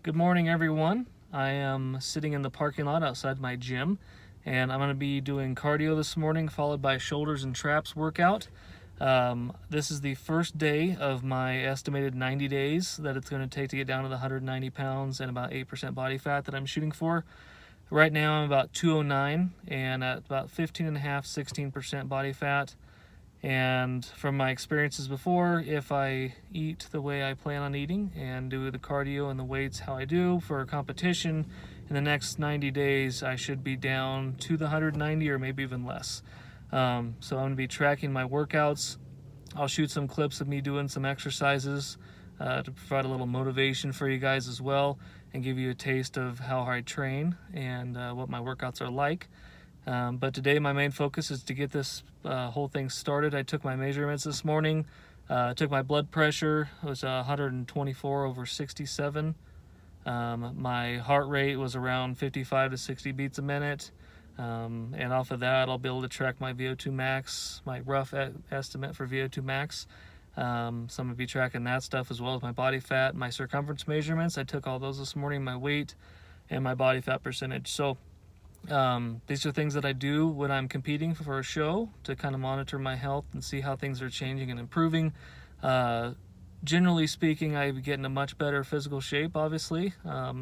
Good morning, everyone. I am sitting in the parking lot outside my gym, and I'm going to be doing cardio this morning, followed by shoulders and traps workout. This is the first day of my estimated 90 days that it's going to take to get down to the 190 pounds and about 8% body fat that I'm shooting for. Right now I'm about 209 and at about 15.5, 16% body fat. And from my experiences before, if I eat the way I plan on eating and do the cardio and the weights how I do for a competition, in the next 90 days I should be down to the 190 or maybe even less. So I'm going to be tracking my workouts. I'll shoot some clips of me doing some exercises to provide a little motivation for you guys as well and give you a taste of how I train and what my workouts are like. But today my main focus is to get this whole thing started. I took my measurements this morning, took my blood pressure, it was 124/67. My heart rate was around 55 to 60 beats a minute. And off of that, I'll be able to track my VO2 max, my rough estimate for VO2 max. So I'm going to be tracking that stuff as well as my body fat, my circumference measurements. I took all those this morning, my weight and my body fat percentage. So these are things that I do when I'm competing for a show to kind of monitor my health and see how things are changing and improving. Generally speaking, I get in a much better physical shape, obviously,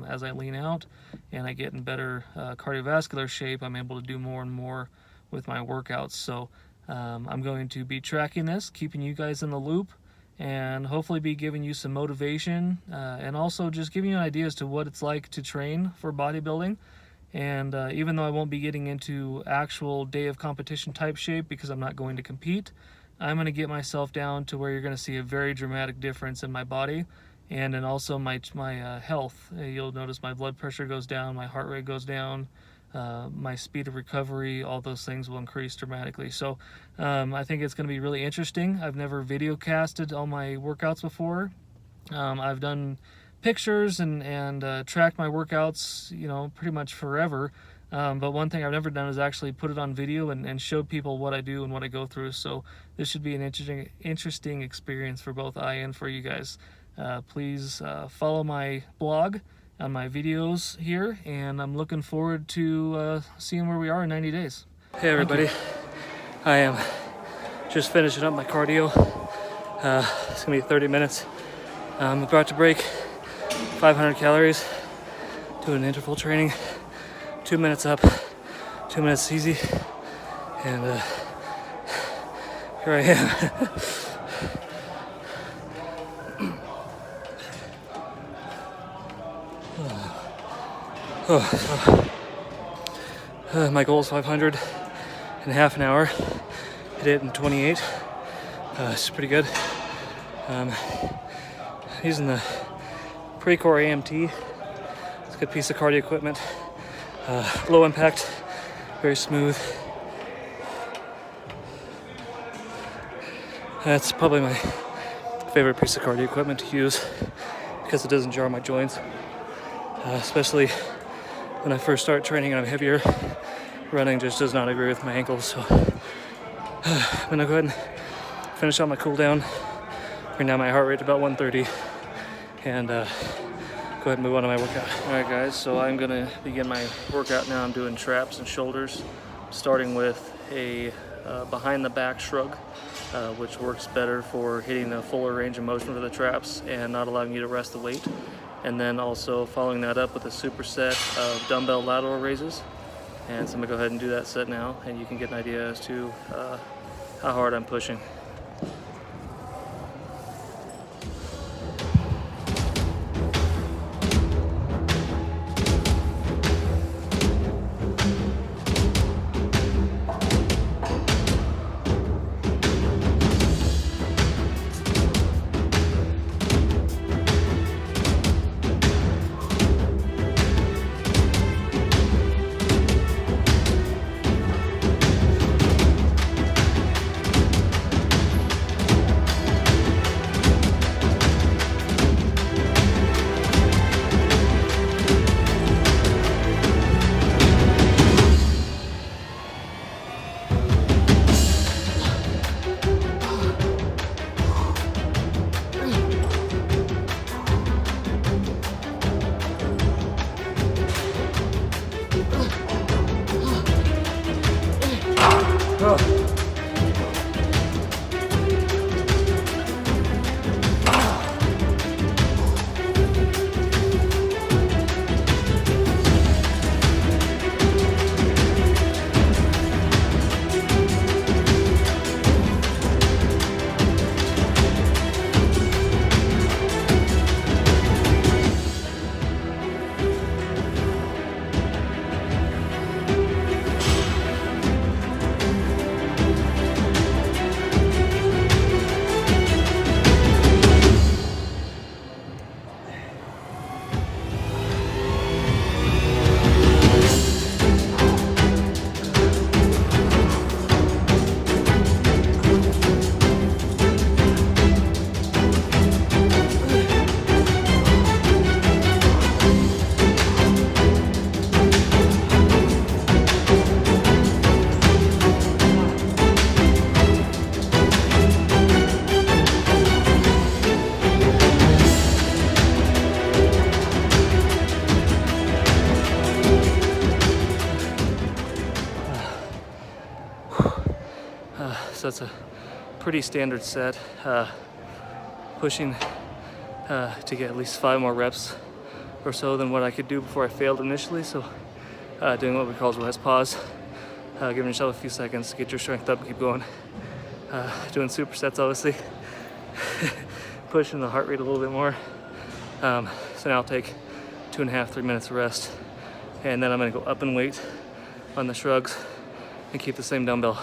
as I lean out and I get in better cardiovascular shape. I'm able to do more and more with my workouts. So I'm going to be tracking this, keeping you guys in the loop, and hopefully be giving you some motivation and also just giving you an idea as to what it's like to train for bodybuilding. And even though I won't be getting into actual day of competition type shape because I'm not going to compete, I'm going to get myself down to where you're going to see a very dramatic difference in my body and then also my health. You'll notice my blood pressure goes down, my heart rate goes down, my speed of recovery, all those things will increase dramatically. So I think it's going to be really interesting. I've never video casted all my workouts before. I've done pictures and tracked my workouts, pretty much forever. But one thing I've never done is actually put it on video and show people what I do and what I go through. So this should be an interesting experience for both I and for you guys. Please follow my blog on my videos here, and I'm looking forward to seeing where we are in 90 days. Hey everybody, I am just finishing up my cardio. It's gonna be 30 minutes. I'm about to break 500 calories, doing interval training, 2 minutes up, 2 minutes easy, and here I am. My goal is 500 in half an hour. Hit it in 28. It's pretty good. Using the Precor AMT. It's a good piece of cardio equipment. Low impact, very smooth. That's probably my favorite piece of cardio equipment to use because it doesn't jar my joints. Especially when I first start training and I'm heavier. Running just does not agree with my ankles. So I'm gonna go ahead and finish out my cool down, bring down my heart rate to about 130, and go ahead and move on to my workout. Alright guys, so I'm gonna begin my workout now. I'm doing traps and shoulders, starting with a behind the back shrug, which works better for hitting a fuller range of motion for the traps and not allowing you to rest the weight. And then also following that up with a superset of dumbbell lateral raises. And so I'm gonna go ahead and do that set now, and you can get an idea as to how hard I'm pushing. So it's a pretty standard set, pushing to get at least 5 more reps or so than what I could do before I failed initially. So doing what we call rest pause, giving yourself a few seconds to get your strength up and keep going. Doing supersets, obviously, pushing the heart rate a little bit more. So now I'll take 2.5, 3 minutes of rest, and then I'm gonna go up in weight on the shrugs and keep the same dumbbell.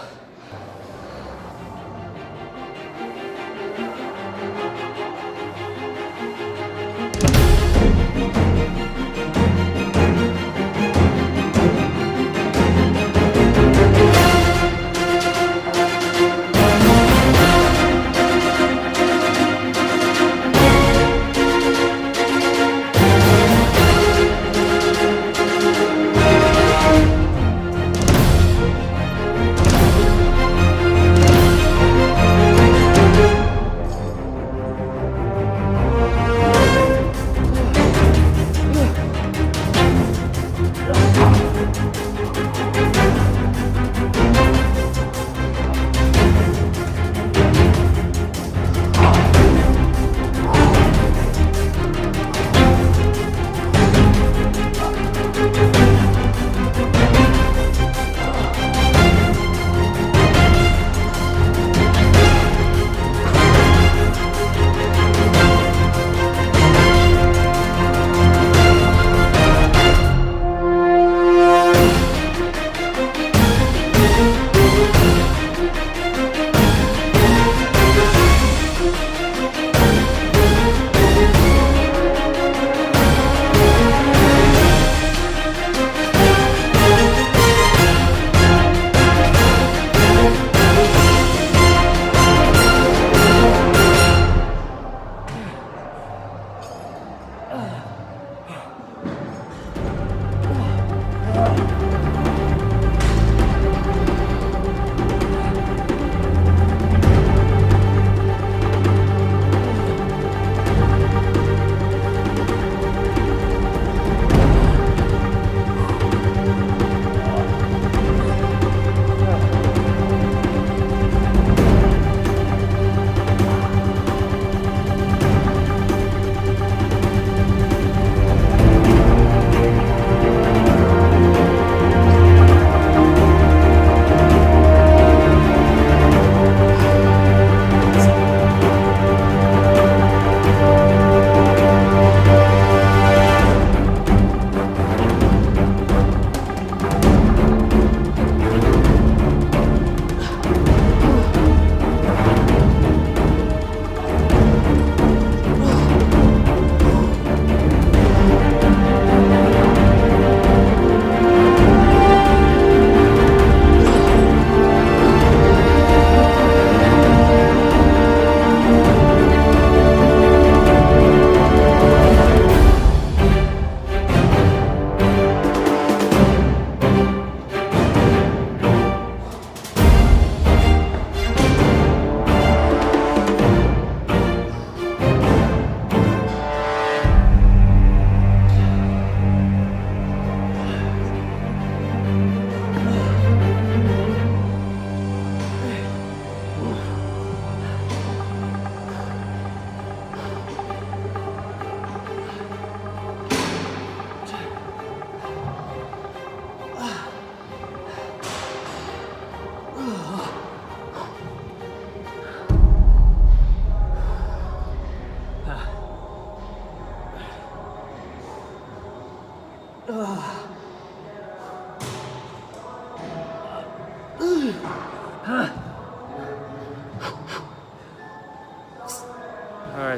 Alright,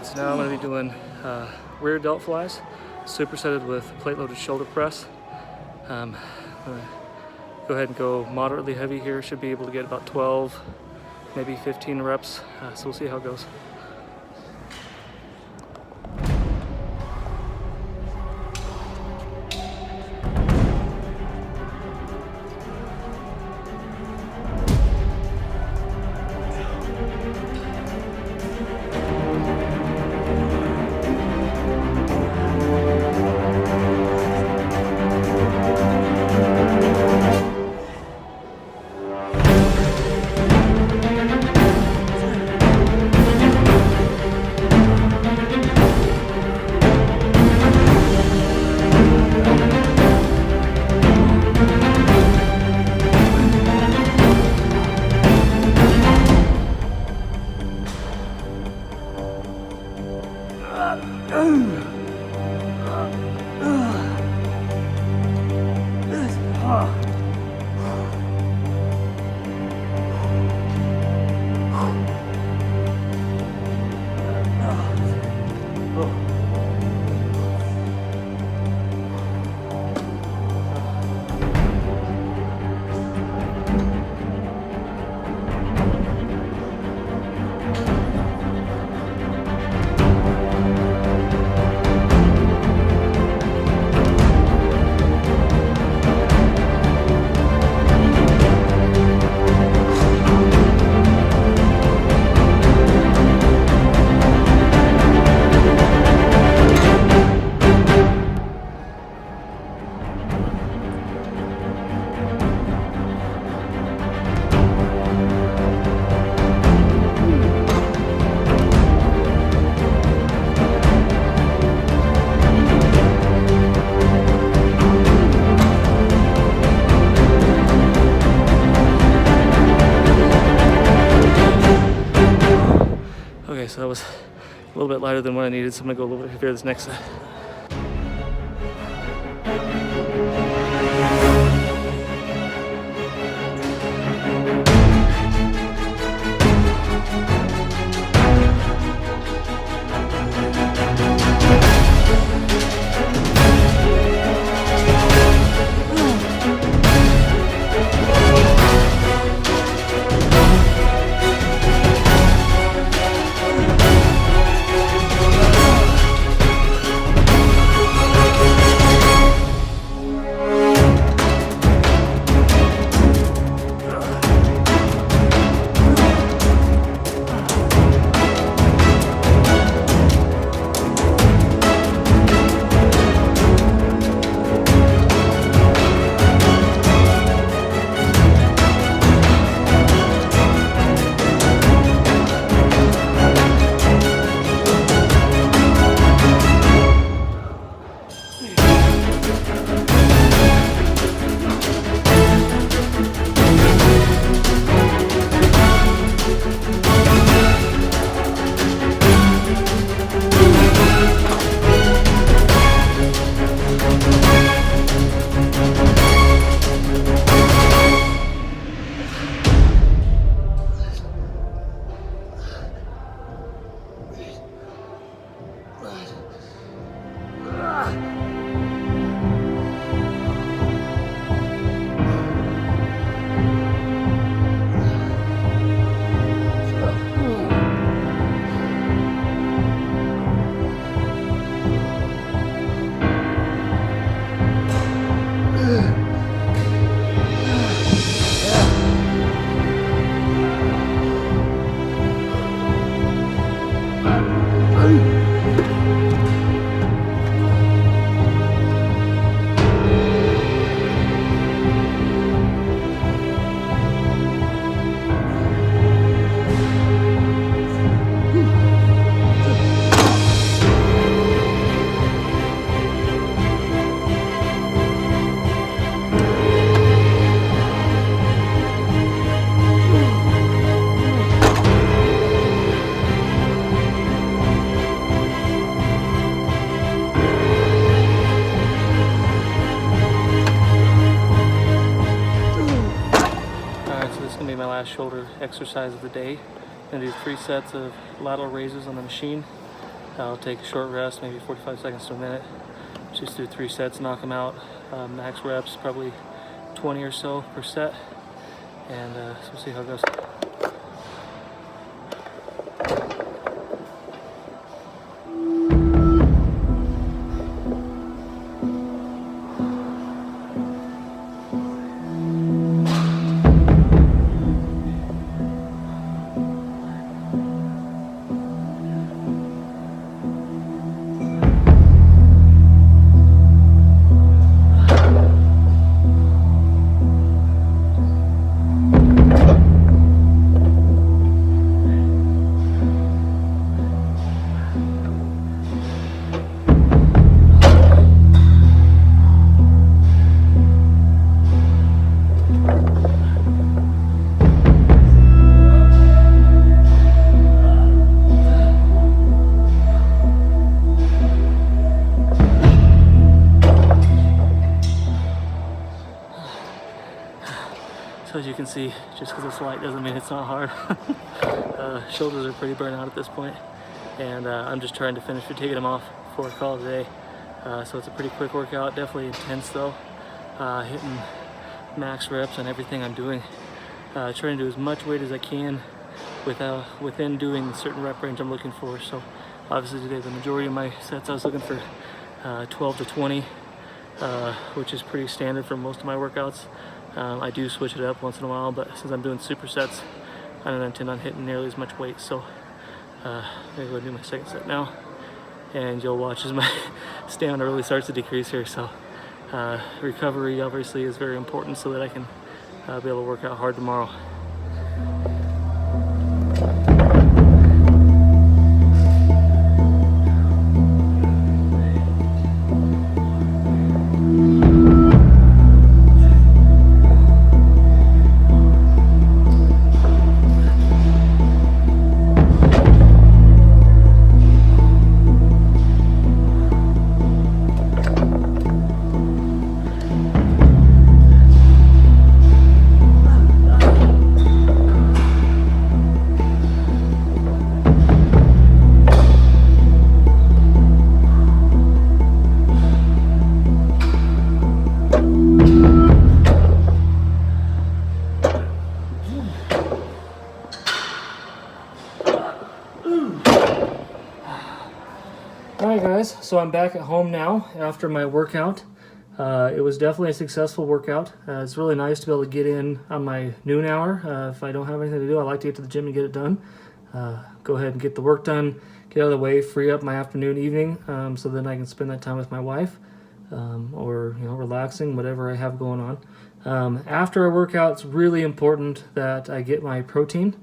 so now I'm going to be doing rear delt flies, supersetted with plate-loaded shoulder press. I'm going to go ahead and go moderately heavy here. Should be able to get about 12, maybe 15 reps, so we'll see how it goes. Okay, so that was a little bit lighter than what I needed, so I'm gonna go a little bit heavier this next set. shoulder exercise of the day. I'm gonna do 3 sets of lateral raises on the machine. I'll take a short rest, maybe 45 seconds to a minute. Just do 3 sets, knock them out. Max reps, probably 20 or so per set. And so we'll see how it goes. So as you can see, just because it's light doesn't mean it's not hard. Shoulders are pretty burnt out at this point, and I'm just trying to finish taking them off before I call it a day. So it's a pretty quick workout, definitely intense though. Hitting max reps on everything I'm doing. Trying to do as much weight as I can within doing the certain rep range I'm looking for. So obviously today the majority of my sets I was looking for 12 to 20, which is pretty standard for most of my workouts. I do switch it up once in a while, but since I'm doing supersets, I don't intend on hitting nearly as much weight. So I'm gonna go do my second set now, and you'll watch as my stamina really starts to decrease here. So recovery obviously is very important so that I can be able to work out hard tomorrow. Alright guys, so I'm back at home now after my workout. It was definitely a successful workout. It's really nice to be able to get in on my noon hour. If I don't have anything to do, I like to get to the gym and get it done. Go ahead and get the work done, get out of the way, free up my afternoon, evening, so then I can spend that time with my wife, or relaxing, whatever I have going on. After a workout, it's really important that I get my protein,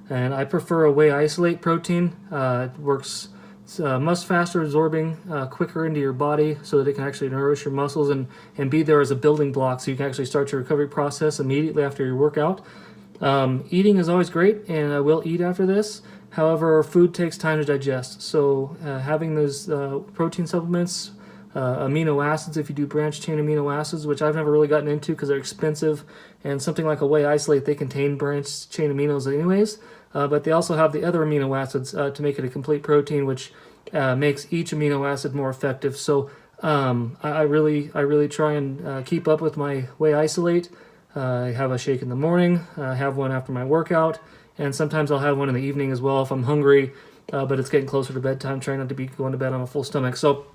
and I prefer a whey isolate protein. It works. It's much faster absorbing, quicker into your body, so that it can actually nourish your muscles and be there as a building block, so you can actually start your recovery process immediately after your workout. Eating is always great, and I will eat after this. However, food takes time to digest, so having those protein supplements, amino acids, if you do branch chain amino acids, which I've never really gotten into because they're expensive, and something like a whey isolate, they contain branch chain aminos anyways. But they also have the other amino acids to make it a complete protein, which makes each amino acid more effective. So I really try and keep up with my whey isolate. I have a shake in the morning, have one after my workout, and sometimes I'll have one in the evening as well if I'm hungry, but it's getting closer to bedtime, trying not to be going to bed on a full stomach. So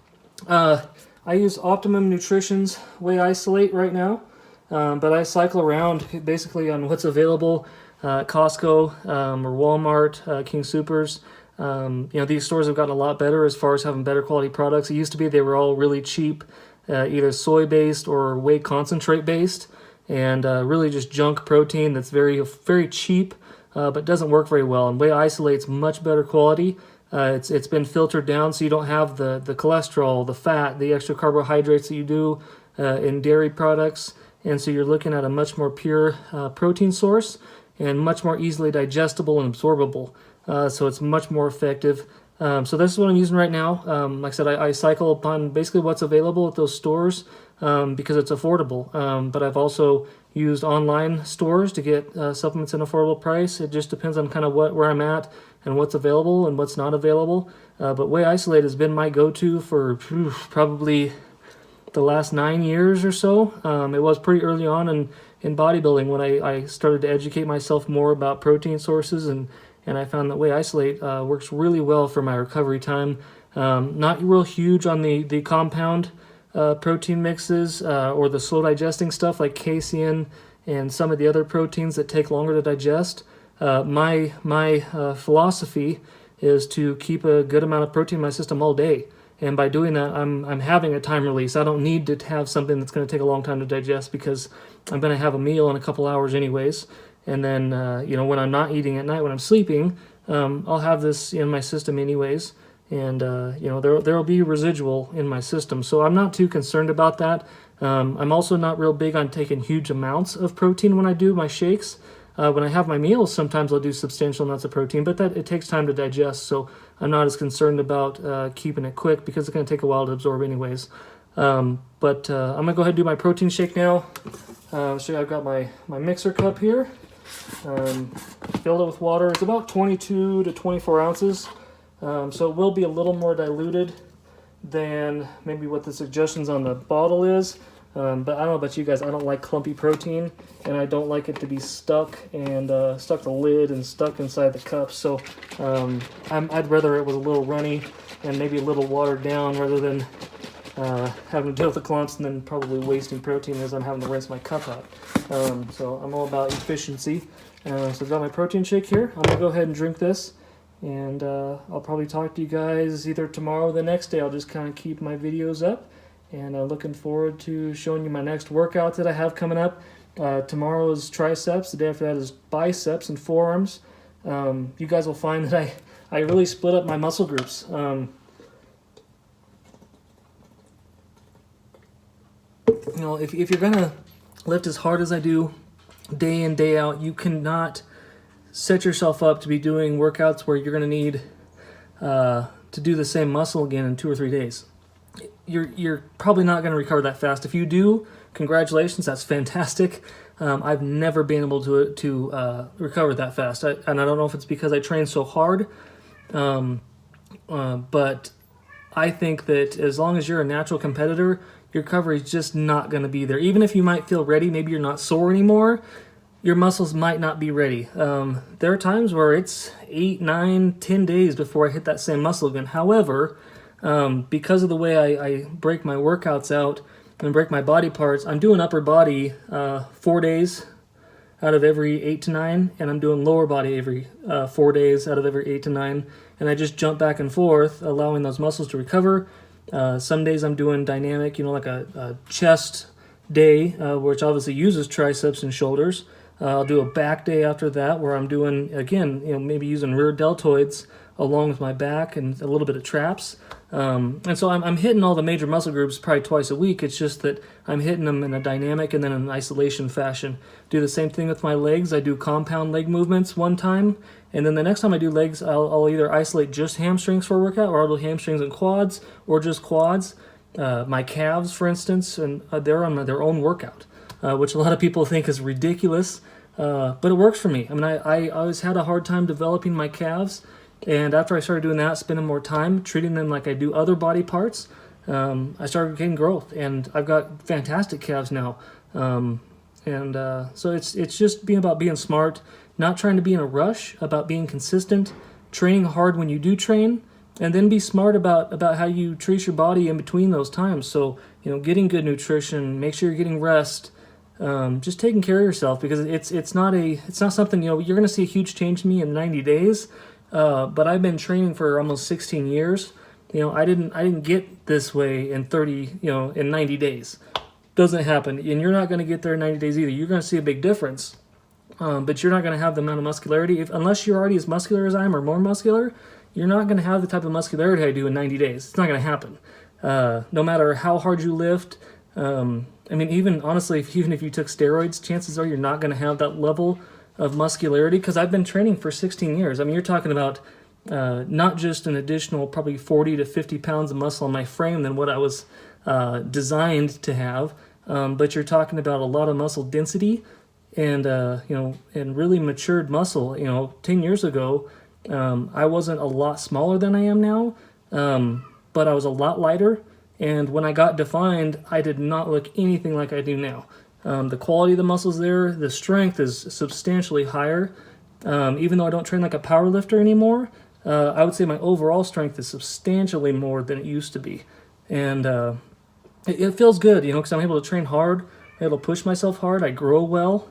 I use Optimum Nutrition's whey isolate right now, but I cycle around basically on what's available. Costco or Walmart, King Soopers. These stores have gotten a lot better as far as having better quality products. It used to be they were all really cheap, either soy-based or whey concentrate-based, and really just junk protein that's very, very cheap, but doesn't work very well. And whey isolate's much better quality. It's been filtered down so you don't have the cholesterol, the fat, the extra carbohydrates that you do in dairy products, and so you're looking at a much more pure protein source, and much more easily digestible and absorbable. So it's much more effective. So this is what I'm using right now. Like I said, I cycle upon basically what's available at those stores because it's affordable. But I've also used online stores to get supplements at an affordable price. It just depends on kind of where I'm at and what's available and what's not available. But Whey Isolate has been my go-to for probably the last 9 years or so. It was pretty early on in bodybuilding when I started to educate myself more about protein sources, and I found that Whey Isolate works really well for my recovery time. Not real huge on the compound protein mixes or the slow digesting stuff like casein and some of the other proteins that take longer to digest. My philosophy is to keep a good amount of protein in my system all day. And by doing that, I'm having a time release. I don't need to have something that's going to take a long time to digest because I'm going to have a meal in a couple hours anyways. And then, when I'm not eating at night, when I'm sleeping, I'll have this in my system anyways. And, there'll be residual in my system. So I'm not too concerned about that. I'm also not real big on taking huge amounts of protein when I do my shakes. When I have my meals, sometimes I'll do substantial amounts of protein, but it takes time to digest, so I'm not as concerned about keeping it quick because it's going to take a while to absorb anyways. I'm going to go ahead and do my protein shake now. So I've got my mixer cup here. Filled it with water. It's about 22 to 24 ounces, so it will be a little more diluted than maybe what the suggestions on the bottle is. But I don't know about you guys, I don't like clumpy protein, and I don't like it to be stuck and stuck the lid and stuck inside the cup. So I'd rather it was a little runny and maybe a little watered down rather than having to deal with the clumps and then probably wasting protein as I'm having to rinse my cup out. So I'm all about efficiency. So I've got my protein shake here. I'm going to go ahead and drink this, and I'll probably talk to you guys either tomorrow or the next day. I'll just kind of keep my videos up. And looking forward to showing you my next workout that I have coming up. Tomorrow is triceps. The day after that is biceps and forearms. You guys will find that I really split up my muscle groups. If you're going to lift as hard as I do day in, day out, you cannot set yourself up to be doing workouts where you're going to need to do the same muscle again in 2 or 3 days. You're probably not going to recover that fast. If you do, congratulations, that's fantastic. I've never been able to recover that fast, and I don't know if it's because I train so hard, but I think that as long as you're a natural competitor, your recovery is just not going to be there. Even if you might feel ready, maybe you're not sore anymore, your muscles might not be ready. There are times where it's 8, 9, 10 days before I hit that same muscle again. However, because of the way I break my workouts out and break my body parts, I'm doing upper body 4 days out of every 8 to 9, and I'm doing lower body every 4 days out of every 8 to 9, and I just jump back and forth, allowing those muscles to recover. Some days I'm doing dynamic, like a chest day, which obviously uses triceps and shoulders. I'll do a back day after that where I'm doing, again, maybe using rear deltoids along with my back and a little bit of traps. And so I'm hitting all the major muscle groups probably twice a week. It's just that I'm hitting them in a dynamic and then in an isolation fashion. Do the same thing with my legs. I do compound leg movements one time, and then the next time I do legs, I'll either isolate just hamstrings for a workout, or I'll do hamstrings and quads, or just quads. My calves, for instance, and they're on their own workout, which a lot of people think is ridiculous, but it works for me. I mean, I always had a hard time developing my calves. And after I started doing that, spending more time treating them like I do other body parts, I started getting growth, and I've got fantastic calves now. So it's just being smart, not trying to be in a rush, about being consistent, training hard when you do train, and then be smart about how you treat your body in between those times. So getting good nutrition, make sure you're getting rest, just taking care of yourself, because it's not something you're going to see a huge change in me in 90 days. But I've been training for almost 16 years. I didn't get this way in 90 days. Doesn't happen. And you're not going to get there in 90 days either. You're going to see a big difference. But you're not going to have the amount of muscularity. Unless you're already as muscular as I am or more muscular, you're not going to have the type of muscularity I do in 90 days. It's not going to happen. No matter how hard you lift. Even honestly, even if you took steroids, chances are you're not going to have that level of muscularity, because I've been training for 16 years. You're talking about not just an additional probably 40 to 50 pounds of muscle on my frame than what I was designed to have. but you're talking about a lot of muscle density and and really matured muscle. 10 years ago, I wasn't a lot smaller than I am now, but I was a lot lighter. And when I got defined, I did not look anything like I do now. The quality of the muscles there, the strength is substantially higher. Even though I don't train like a power lifter anymore, I would say my overall strength is substantially more than it used to be. And it feels good, because I'm able to train hard, I'm able to push myself hard, I grow well.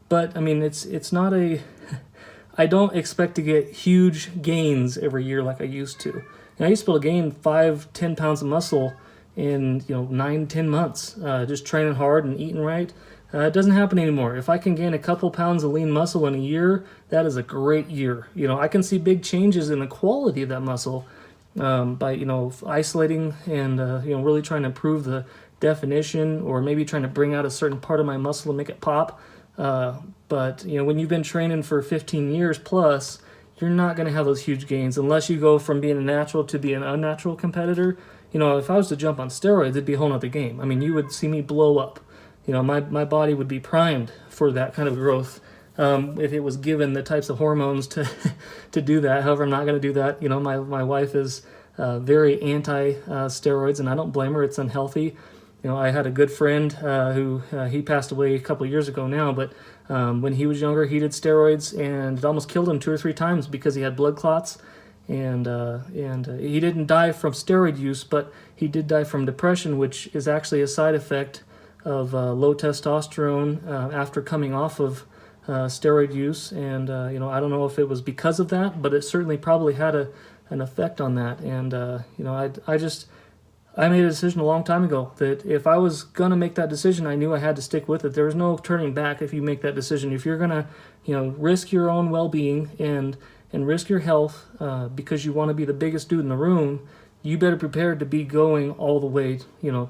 But I mean, it's not I don't expect to get huge gains every year like I used to. And I used to be able to gain 5-10 pounds of muscle in 9-10 months, just training hard and eating right. It doesn't happen anymore. If I can gain a couple pounds of lean muscle in a year, that is a great year. I can see big changes in the quality of that muscle by isolating and really trying to improve the definition, or maybe trying to bring out a certain part of my muscle and make it pop. But when you've been training for 15 years plus, you're not going to have those huge gains unless you go from being a natural to being an unnatural competitor. If I was to jump on steroids, it'd be a whole nother game. I mean, you would see me blow up. My body would be primed for that kind of growth if it was given the types of hormones to to do that. However, I'm not going to do that. My wife is very anti steroids, and I don't blame her. It's unhealthy. I had a good friend who he passed away a couple of years ago now, but when he was younger, he did steroids, and it almost killed him 2 or 3 times because he had blood clots. And he didn't die from steroid use, but he did die from depression, which is actually a side effect of low testosterone after coming off of steroid use. And I don't know if it was because of that, but it certainly probably had an effect on that. And I made a decision a long time ago that if I was going to make that decision, I knew I had to stick with it. There was no turning back if you make that decision. If you're going to, risk your own well-being and risk your health because you want to be the biggest dude in the room, you better prepare to be going all the way,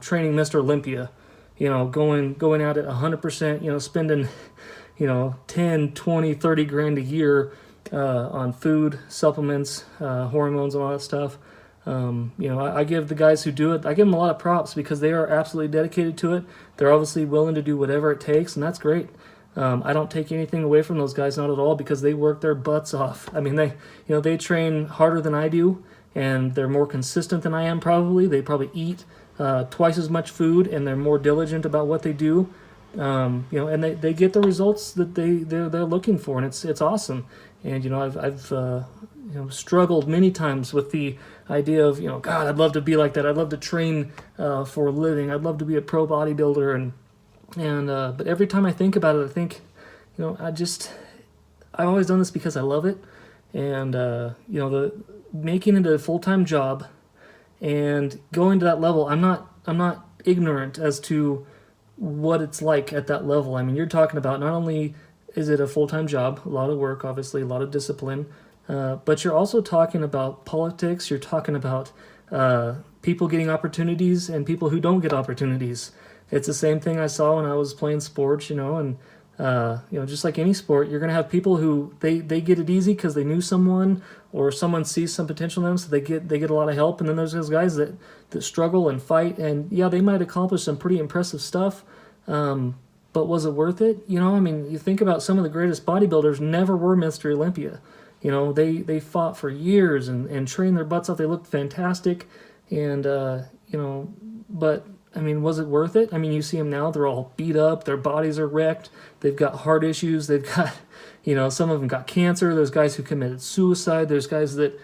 training Mr. Olympia, going at it 100%, spending, 10, 20, 30 grand a year on food, supplements, hormones, and all that stuff. I give the guys who do it, I give them a lot of props because they are absolutely dedicated to it. They're obviously willing to do whatever it takes, and that's great. I don't take anything away from those guys, not at all, because they work their butts off. I mean, they train harder than I do, and they're more consistent than I am probably. They probably eat twice as much food, and they're more diligent about what they do. And they get the results that they're looking for, and it's awesome. And I've struggled many times with the idea of God, I'd love to be like that. I'd love to train for a living. I'd love to be a pro bodybuilder, and but every time I think about it, I think I've always done this because I love it, and the making it a full-time job and going to that level, I'm not ignorant as to what it's like at that level. I mean, you're talking about not only is it a full-time job, a lot of work, obviously, a lot of discipline, but you're also talking about politics. You're talking about people getting opportunities and people who don't get opportunities. It's the same thing I saw when I was playing sports, and just like any sport, you're going to have people who they get it easy because they knew someone, or someone sees some potential in them, so they get a lot of help. And then there's those guys that struggle and fight, and yeah, they might accomplish some pretty impressive stuff, but was it worth it? I mean, you think about some of the greatest bodybuilders never were Mr. Olympia. They fought for years and trained their butts off. They looked fantastic, and but I mean, was it worth it? I mean, you see them now, they're all beat up, their bodies are wrecked, they've got heart issues, they've got, some of them got cancer, there's guys who committed suicide, there's guys that,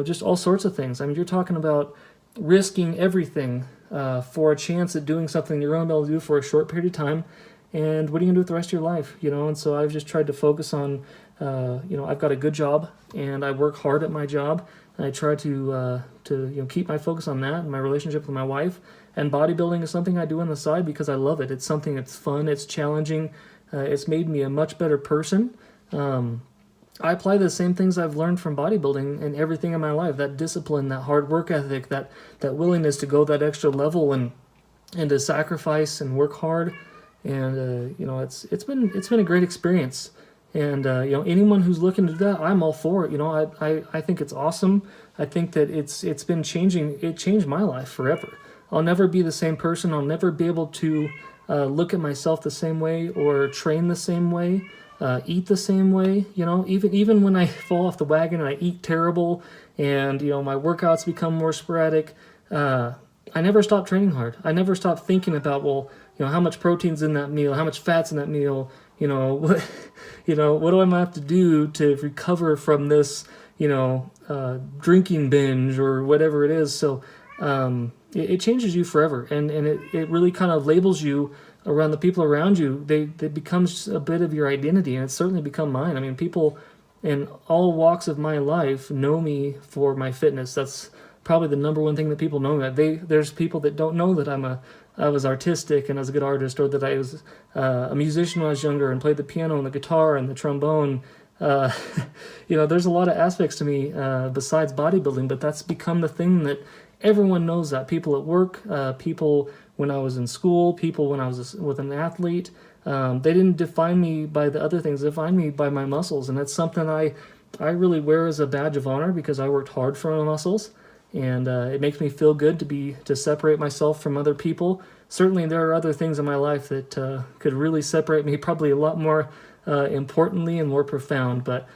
just all sorts of things. I mean, you're talking about risking everything for a chance at doing something you're going to be able to do for a short period of time, and what are you going to do with the rest of your life, And so I've just tried to focus on, I've got a good job, and I work hard at my job, and I try to keep my focus on that and my relationship with my wife. And bodybuilding is something I do on the side because I love it. It's something that's fun, it's challenging, it's made me a much better person. I apply the same things I've learned from bodybuilding in everything in my life, that discipline, that hard work ethic, that willingness to go that extra level and to sacrifice and work hard. And it's been a great experience. And anyone who's looking to do that, I'm all for it. I think it's awesome. I think that it's been changing. It changed my life forever. I'll never be the same person. I'll never be able to look at myself the same way or train the same way, eat the same way. You know, even when I fall off the wagon and I eat terrible, and you know my workouts become more sporadic, I never stop training hard. I never stop thinking about, well, you know, how much protein's in that meal, how much fat's in that meal. You know, what, you know, what do I have to do to recover from this, you know, drinking binge or whatever it is. So it changes you forever, and it really kind of labels you around the people around you. They becomes a bit of your identity, and it's certainly become mine. I mean, people in all walks of my life know me for my fitness. That's probably the number one thing that people know. That there's people that don't know that I was artistic and I was a good artist, or that I was a musician when I was younger and played the piano and the guitar and the trombone. You know, there's a lot of aspects to me besides bodybuilding, but that's become the thing that everyone knows. That people at work, people when I was in school, people when I was with an athlete, they didn't define me by the other things. They defined me by my muscles, and that's something I really wear as a badge of honor, because I worked hard for my muscles, and it makes me feel good to separate myself from other people. Certainly, there are other things in my life that could really separate me, probably a lot more importantly and more profound, but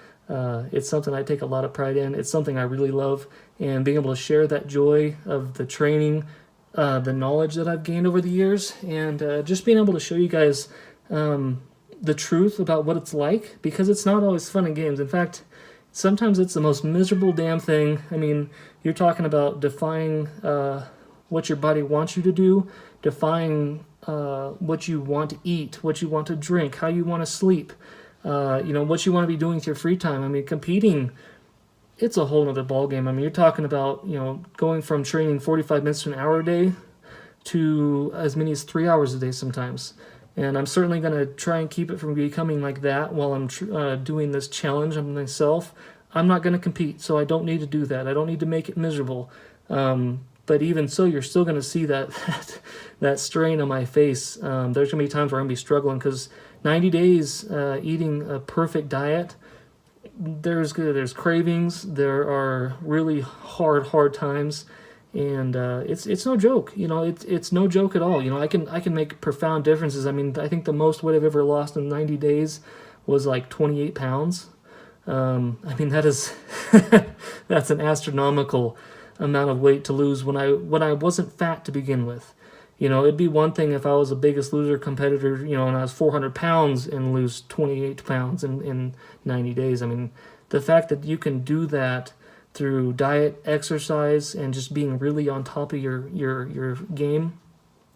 it's something I take a lot of pride in. It's something I really love, and being able to share that joy of the training, the knowledge that I've gained over the years, and just being able to show you guys the truth about what it's like, because it's not always fun and games. In fact, sometimes it's the most miserable damn thing. I mean, you're talking about defying what your body wants you to do, defying what you want to eat, what you want to drink, how you want to sleep, you know, what you want to be doing with your free time. I mean, competing, it's a whole other ballgame. I mean, you're talking about, you know, going from training 45 minutes to an hour a day to as many as 3 hours a day sometimes. And I'm certainly going to try and keep it from becoming like that while I'm doing this challenge on myself. I'm not going to compete, so I don't need to do that. I don't need to make it miserable. But even so, you're still going to see that strain on my face. There's going to be times where I'm going to be struggling, because 90 days eating a perfect diet, there's cravings, there are really hard times, and it's no joke. You know, it's no joke at all. You know, I can make profound differences. I mean, I think the most weight I've ever lost in 90 days was like 28 pounds. I mean, that is that's an astronomical amount of weight to lose when I wasn't fat to begin with. You know, it'd be one thing if I was a Biggest Loser competitor, you know, and I was 400 pounds and lose 28 pounds in 90 days. I mean, the fact that you can do that through diet, exercise, and just being really on top of your game,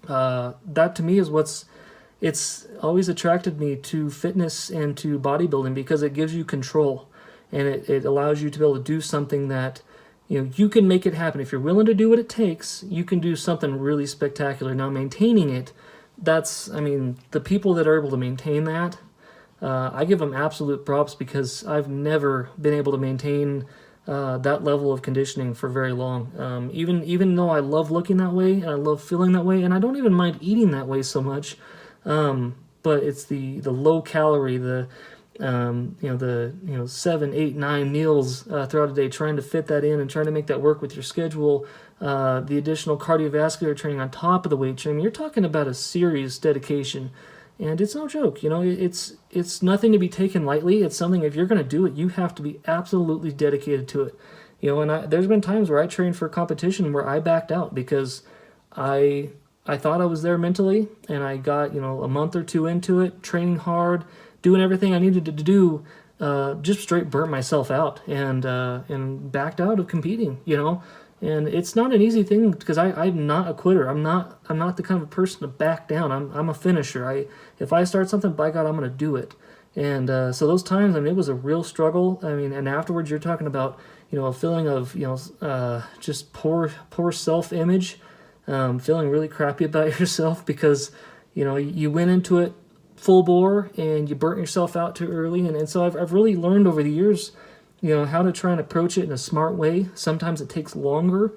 that to me is it's always attracted me to fitness and to bodybuilding, because it gives you control, and it allows you to be able to do something that, you know, you can make it happen. If you're willing to do what it takes, you can do something really spectacular. Now, maintaining it, I mean, the people that are able to maintain that, I give them absolute props, because I've never been able to maintain that level of conditioning for very long. Even though I love looking that way, and I love feeling that way, and I don't even mind eating that way so much, but it's the low calorie, the 7, 8, 9 meals throughout a day, trying to fit that in and trying to make that work with your schedule, the additional cardiovascular training on top of the weight training. You're talking about a serious dedication, and it's no joke. You know, it's nothing to be taken lightly. It's something, if you're going to do it, you have to be absolutely dedicated to it. You know, and there's been times where I trained for a competition where I backed out because I thought I was there mentally, and I got, you know, a month or two into it, training hard, doing everything I needed to do, just straight burnt myself out and backed out of competing, you know. And it's not an easy thing, because I'm not a quitter. I'm not the kind of person to back down. I'm a finisher. If I start something, by God, I'm going to do it. And so those times, I mean, it was a real struggle. I mean, and afterwards, you're talking about, you know, a feeling of, you know, just poor self-image, feeling really crappy about yourself, because, you know, you went into it full bore and you burnt yourself out too early. And so I've really learned over the years, you know, how to try and approach it in a smart way. Sometimes it takes longer,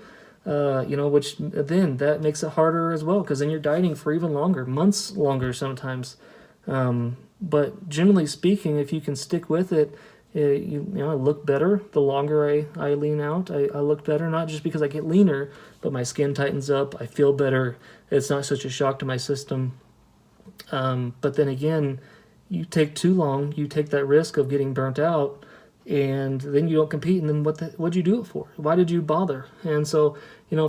you know, which then that makes it harder as well, because then you're dieting for even longer, months longer sometimes. But generally speaking, if you can stick with it I look better the longer I lean out. I look better, not just because I get leaner, but my skin tightens up. I feel better. It's not such a shock to my system. But then again, you take too long, you take that risk of getting burnt out, and then you don't compete. And then what'd you do it for? Why did you bother? And so,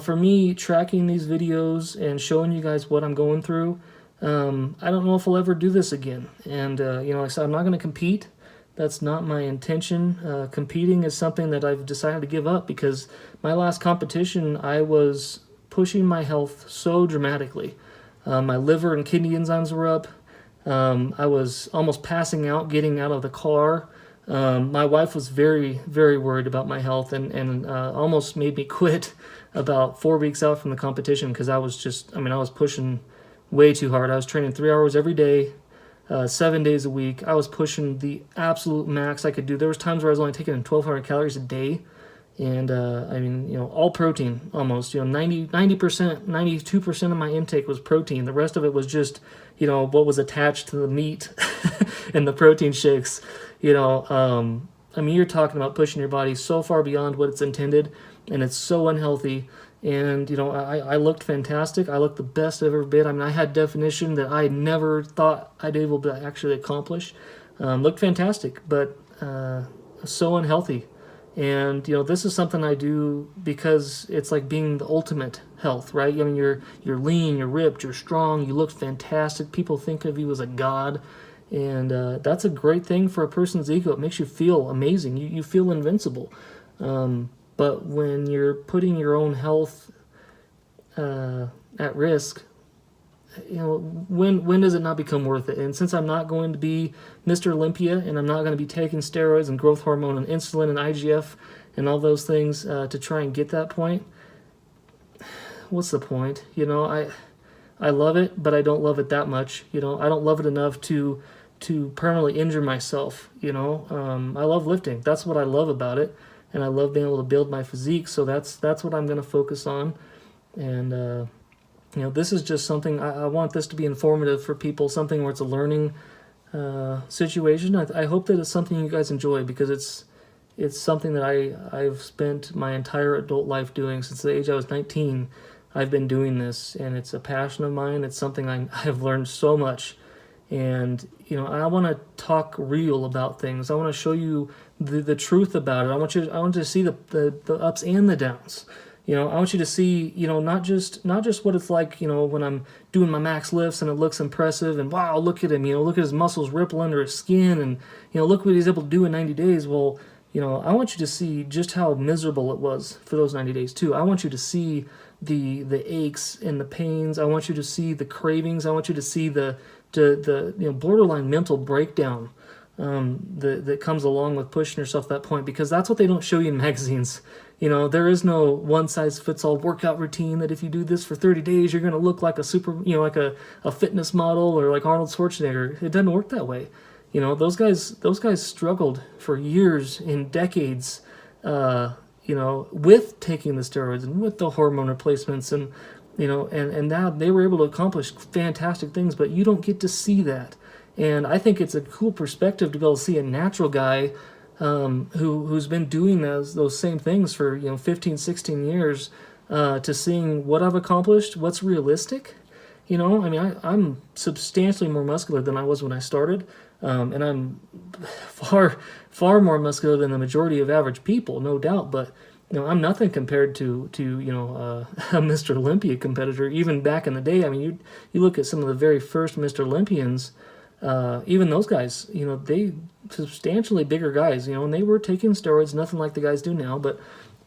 for me, tracking these videos and showing you guys what I'm going through, I don't know if I'll ever do this again. And, like I said, I'm not going to compete. That's not my intention. Competing is something that I've decided to give up because my last competition, I was pushing my health so dramatically. My liver and kidney enzymes were up. I was almost passing out getting out of the car. My wife was very, very worried about my health and almost made me quit about 4 weeks out from the competition because I was pushing way too hard. I was training 3 hours every day, 7 days a week. I was pushing the absolute max I could do. There was times where I was only taking in 1,200 calories a day. And all protein almost, 90%, 92% of my intake was protein. The rest of it was just, what was attached to the meat and the protein shakes. You're talking about pushing your body so far beyond what it's intended, and it's so unhealthy. And, I looked fantastic. I looked the best I've ever been. I had definition that I never thought I'd be able to actually accomplish. Looked fantastic, but so unhealthy. And, this is something I do because it's like being the ultimate health, right? You're lean, you're ripped, you're strong, you look fantastic. People think of you as a god. And that's a great thing for a person's ego. It makes you feel amazing. You feel invincible. But when you're putting your own health at risk, when does it not become worth it? And since I'm not going to be Mr. Olympia and I'm not going to be taking steroids and growth hormone and insulin and IGF and all those things to try and get that point, what's the point? I love it, but I don't love it that much. I don't love it enough to permanently injure myself. I love lifting. That's what I love about it, and I love being able to build my physique. So that's what I'm going to focus on, and this is just something, I want this to be informative for people, something where it's a learning situation. I hope that it's something you guys enjoy because it's something that I've spent my entire adult life doing. Since the age I was 19, I've been doing this, and it's a passion of mine. It's something I have learned so much. And, I want to talk real about things. I want to show you the truth about it. I want you to see the ups and the downs. I want you to see, not just what it's like, when I'm doing my max lifts and it looks impressive and wow, look at him, look at his muscles ripple under his skin and, look what he's able to do in 90 days. Well, I want you to see just how miserable it was for those 90 days too. I want you to see the aches and the pains. I want you to see the cravings. I want you to see the borderline mental breakdown that comes along with pushing yourself to that point, because that's what they don't show you in magazines. There is no one-size-fits-all workout routine that if you do this for 30 days, you're going to look like like a fitness model or like Arnold Schwarzenegger. It doesn't work that way. Those guys struggled for years and decades, with taking the steroids and with the hormone replacements and now they were able to accomplish fantastic things, but you don't get to see that. And I think it's a cool perspective to be able to see a natural guy who's been doing those same things for 15, 16 years to seeing what I've accomplished, what's realistic. I'm substantially more muscular than I was when I started, and I'm far more muscular than the majority of average people, no doubt. But I'm nothing compared to a Mr. Olympia competitor. Even back in the day, you look at some of the very first Mr. Olympians. Even those guys, they substantially bigger guys, and they were taking steroids, nothing like the guys do now. But,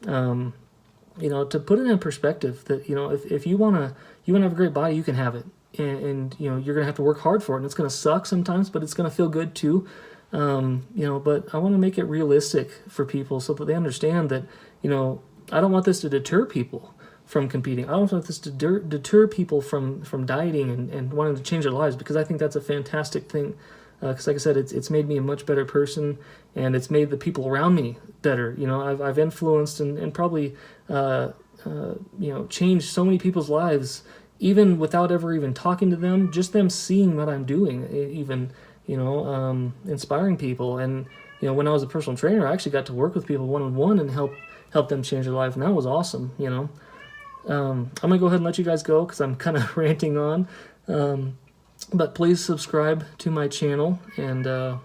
to put it in perspective that, if you want to have a great body, you can have it. And you're going to have to work hard for it. And it's going to suck sometimes, but it's going to feel good too. But I want to make it realistic for people so that they understand that, I don't want this to deter people from competing. I don't want this to deter people from dieting and wanting to change their lives, because I think that's a fantastic thing. Because like I said, it's made me a much better person, and it's made the people around me better. I've influenced and probably changed so many people's lives, even without ever even talking to them. Just them seeing what I'm doing, even inspiring people. And you know, when I was a personal trainer, I actually got to work with people one-on-one and help them change their life, and that was awesome, you know. I'm gonna go ahead and let you guys go because I'm kind of ranting on, but please subscribe to my channel, and I'm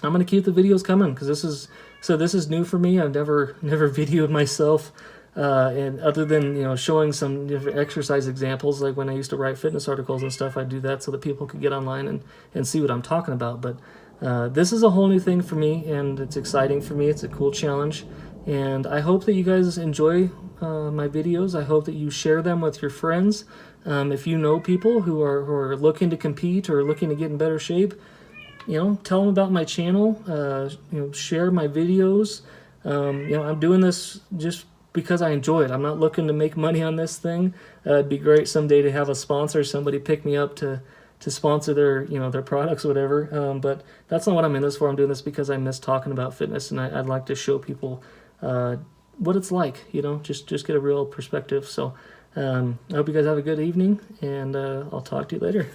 gonna keep the videos coming because this is new for me. I've never videoed myself, and other than, you know, showing some different exercise examples, like when I used to write fitness articles and stuff, I'd do that so that people could get online and see what I'm talking about. But this is a whole new thing for me, and it's exciting for me. It's a cool challenge, and I hope that you guys enjoy my videos. I hope that you share them with your friends. If you know people who are looking to compete or looking to get in better shape, you know, tell them about my channel. You know, share my videos. You know, I'm doing this just because I enjoy it. I'm not looking to make money on this thing. It'd be great someday to have a sponsor, somebody pick me up to sponsor their, you know, their products, whatever. But that's not what I'm in this for. I'm doing this because I miss talking about fitness, and I'd like to show people what it's like, you know, just get a real perspective. So I hope you guys have a good evening, and I'll talk to you later.